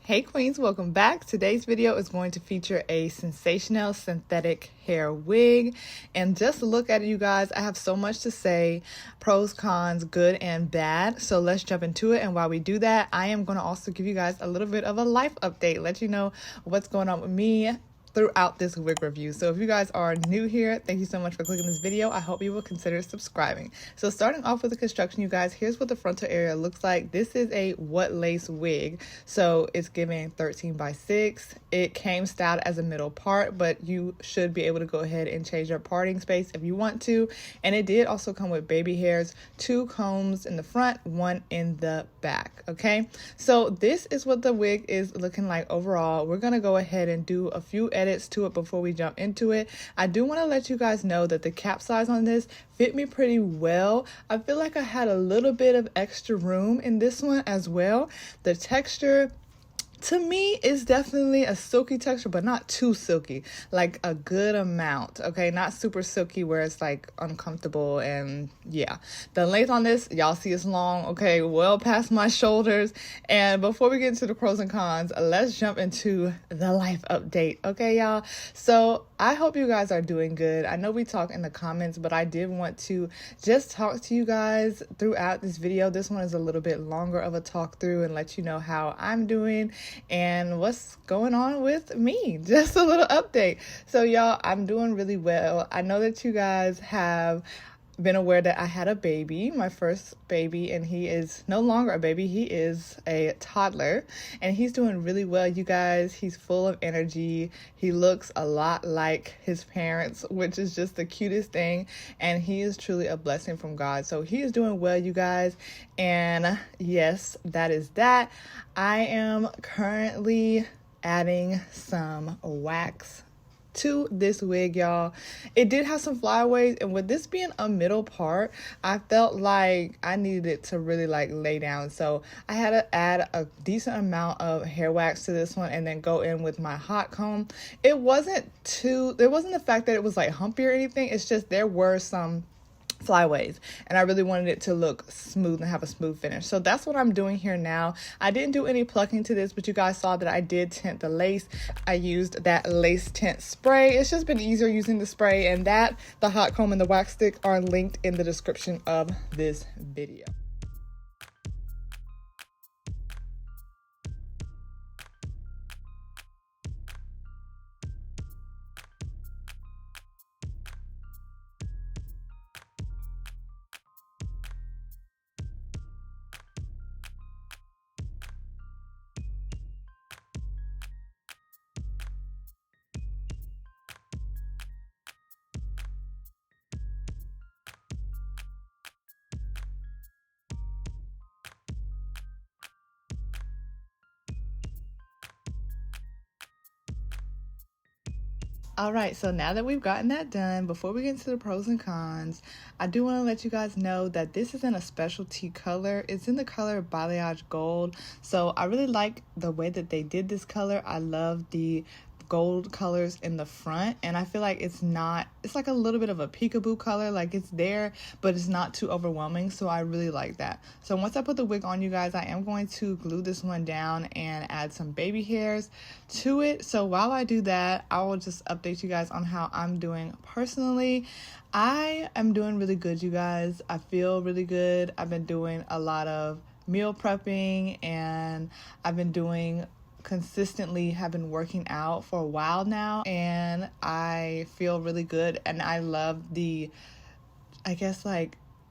Hey queens, welcome back. Today's video is going to feature a sensational synthetic hair wig, and just look at it, you guys. I have so much to say, pros, cons, good and bad, so let's jump into it. And while we do that, I am going to also give you guys a little bit of a life update, let you know what's going on with me throughout this wig review. So if you guys are new here, thank you so much for clicking this video. I hope you will consider subscribing. So starting off with the construction, you guys, here's what the frontal area looks like. This is a what lace wig, so it's giving 13 by 6. It came styled as a middle part, but you should be able to go ahead and change your parting space if you want to. And it did also come with baby hairs, 2 combs in the front, 1 in the back. Okay, so this is what the wig is looking like overall. We're gonna go ahead and do a few edits to it before we jump into it. I do want to let you guys know that the cap size on this fit me pretty well. I feel like I had a little bit of extra room in this one as well. The texture, to me, is definitely a silky texture, but not too silky, like a good amount. Okay, not super silky where it's like uncomfortable. And yeah, the length on this, y'all see it's long, okay, well past my shoulders. And before we get into the pros and cons, let's jump into the life update. Okay, y'all, so I hope you guys are doing good. I know we talk in the comments, but I did want to just talk to you guys throughout this video. This one is a little bit longer of a talk through and let you know how I'm doing and what's going on with me. Just a little update. So y'all, I'm doing really well. I know that you guys have been aware that I had a baby, my first baby, and he is no longer a baby. He is a toddler, and he's doing really well, you guys. He's full of energy. He looks a lot like his parents, which is just the cutest thing, and he is truly a blessing from God. So he is doing well, you guys, and yes, that is that. I am currently adding some wax to this wig, y'all. It did have some flyaways, and with this being a middle part, I felt like I needed it to really like lay down, so I had to add a decent amount of hair wax to this one and then go in with my hot comb. It wasn't the fact that it was like humpy or anything, it's just there were some flyaways and I really wanted it to look smooth and have a smooth finish. So that's what I'm doing here now. I didn't do any plucking to this, but you guys saw that I did tint the lace. I used that lace tint spray. It's just been easier using the spray, and that, the hot comb and the wax stick are linked in the description of this video. All right, so now that we've gotten that done, before we get into the pros and cons, I do want to let you guys know that this is in a specialty color. It's in the color Balayage Gold. So I really like the way that they did this color. I love the gold colors in the front, and I feel like it's like a little bit of a peekaboo color, like it's there but it's not too overwhelming, so I really like that. So once I put the wig on, you guys, I am going to glue this one down and add some baby hairs to it. So while I do that, I will just update you guys on how I'm doing personally. I am doing really good, you guys. I feel really good. I've been doing a lot of meal prepping, and I've been have been working out for a while now, and I feel really good, and I love the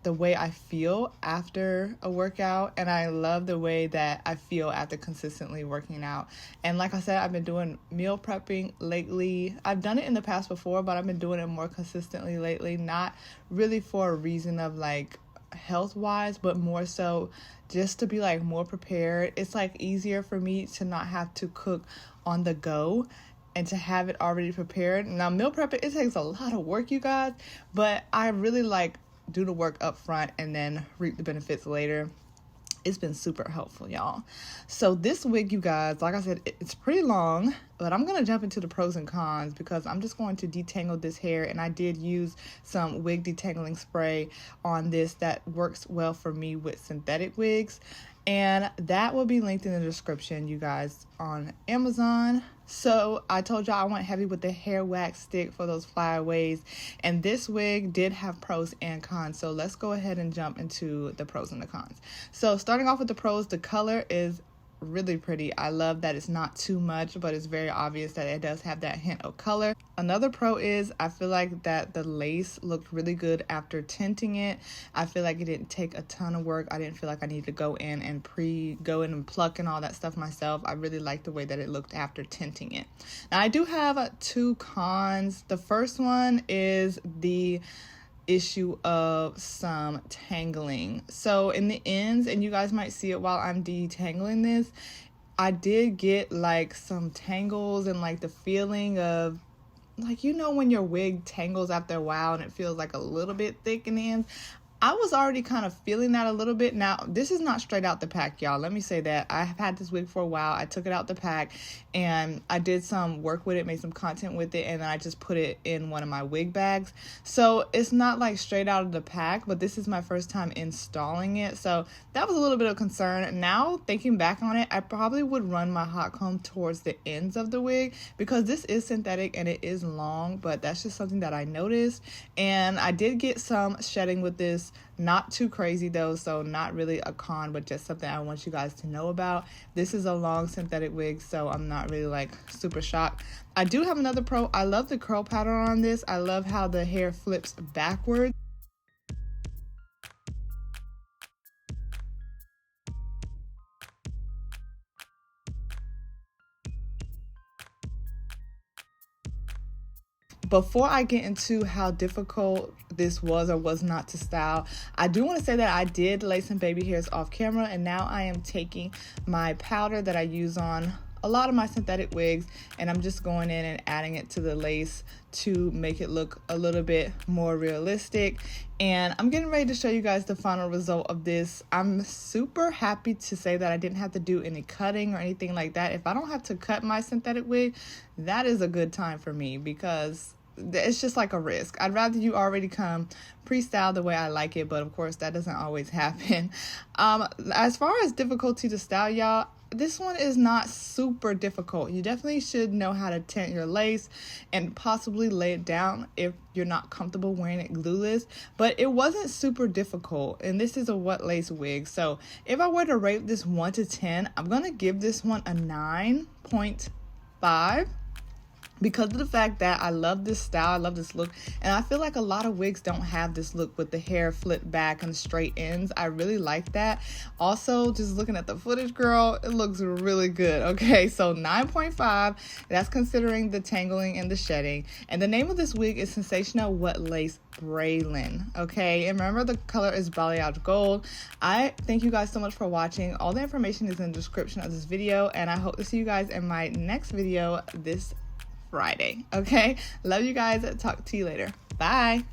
way I feel after a workout, and I love the way that I feel after consistently working out. And like I said, I've been doing meal prepping lately. I've done it in the past before, but I've been doing it more consistently lately, not really for a reason of like health wise, but more so just to be like more prepared. It's like easier for me to not have to cook on the go and to have it already prepared. Now meal prepping, it takes a lot of work, you guys, but I really like do the work up front and then reap the benefits later. It's been super helpful, y'all. So this wig, you guys, like I said, it's pretty long, but I'm going to jump into the pros and cons because I'm just going to detangle this hair, and I did use some wig detangling spray on this that works well for me with synthetic wigs. and that will be linked in the description, you guys, on Amazon. So I told y'all I went heavy with the hair wax stick for those flyaways, and this wig did have pros and cons. So let's go ahead and jump into the pros and the cons. So starting off with the pros, the color is really pretty. I love that it's not too much, but it's very obvious that it does have that hint of color. Another pro is I feel like that the lace looked really good after tinting it. I feel like it didn't take a ton of work. I didn't feel like I needed to go in and pluck and all that stuff myself. I really like the way that it looked after tinting it. Now I do have two cons. The first one is the issue of some tangling. So in the ends, and you guys might see it while I'm detangling this, I did get like some tangles and like the feeling of, like, you know, when your wig tangles after a while and it feels like a little bit thick in the ends. I was already kind of feeling that a little bit. Now, this is not straight out the pack, y'all. Let me say that. I have had this wig for a while. I took it out the pack and I did some work with it, made some content with it, and then I just put it in one of my wig bags. So it's not like straight out of the pack, but this is my first time installing it. So that was a little bit of concern. Now, thinking back on it, I probably would run my hot comb towards the ends of the wig because this is synthetic and it is long, but that's just something that I noticed. And I did get some shedding with this. Not too crazy though, so not really a con, but just something I want you guys to know about. This is a long synthetic wig, so I'm not really like super shocked. I do have another pro. I love the curl pattern on this. I love how the hair flips backwards. Before I get into how difficult this was or was not to style, I do want to say that I did lay some baby hairs off camera, and now I am taking my powder that I use on a lot of my synthetic wigs, and I'm just going in and adding it to the lace to make it look a little bit more realistic. And I'm getting ready to show you guys the final result of this. I'm super happy to say that I didn't have to do any cutting or anything like that. If I don't have to cut my synthetic wig, that is a good time for me because it's just like a risk. I'd rather you already come pre-styled the way I like it, but of course that doesn't always happen. As far as difficulty to style, y'all, this one is not super difficult. You definitely should know how to tint your lace and possibly lay it down if you're not comfortable wearing it glueless, but it wasn't super difficult. And this is a wet lace wig, so if I were to rate this 1 to 10, I'm gonna give this one a 9.5. because of the fact that I love this style, I love this look, and I feel like a lot of wigs don't have this look with the hair flipped back and straight ends. I really like that. Also, just looking at the footage, girl, it looks really good. Okay, so 9.5, that's considering the tangling and the shedding. And the name of this wig is Sensational Wet Lace Braelyn. Okay, and remember the color is Balayage Gold. I thank you guys so much for watching. All the information is in the description of this video, and I hope to see you guys in my next video this Friday. Okay, love you guys. Talk to you later. Bye.